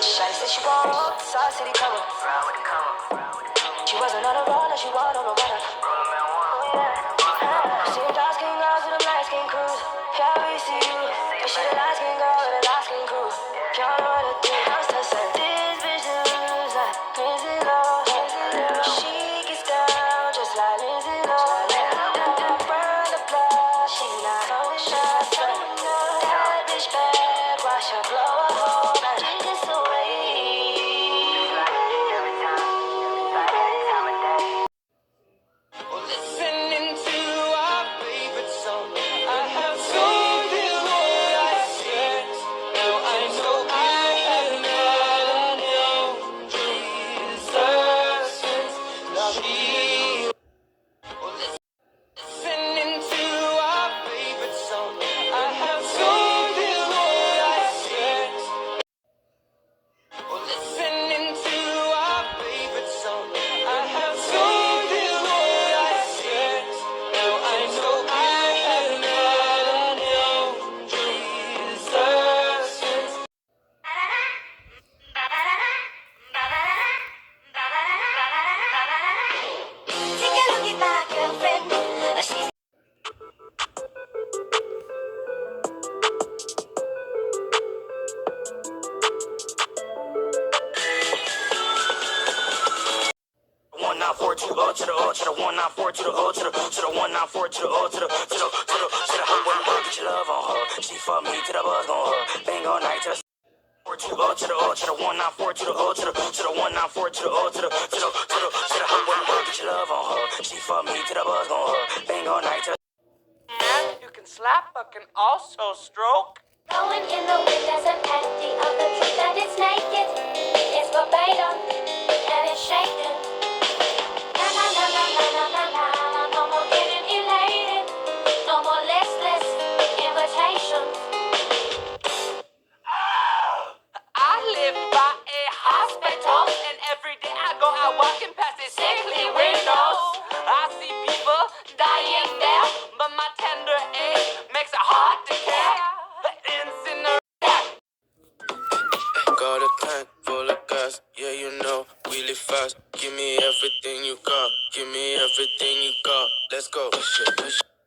Shawty said she want South City cover. She wasn't on a runner, she wanted on a runner. Seen dark skin girls with a light skin cruise. Yeah, we see you. But she the light skin girl with a light skin crew. Can't know what to do. I'm still saying this bitch lose like Lindsay Lohan. She gets down just like Lindsay Lohan. Burn the blood, she not holding nothing. That bitch bad, watch her blow a hole. She just away. Listening to our favorite song, I have told you what I said. Now I know I have not known Jesus. She listening to our favorite song, I have told you what I said. Listening to our favorite song, I have told you what I said. Now I know I have not known Jesus. Take a look at my girlfriend. She's One nine four to the to the 194 to the to the 194 to the to the hot get your love on her. She fuck me to the buzz on her. Bang all night to the 194 to the 194 to the hot get your love on her. She fuck me to the buzz on her. Bang all night to. And you can slap, but can also stroke. Going in the wind as an empty of the truth that it's naked. It's verbatim and it's shaken. Na na na na na na na na. No more getting elated. No more listless invitations. I live by a hospital, and every day I go out walking past these sickly windows. I see people dying there, but my tender age makes it hard to care. The incineration. Got a tank full of gas, yeah, you know, we live fast. Give me everything you got, give me everything you got. Let's go. Push it, push it.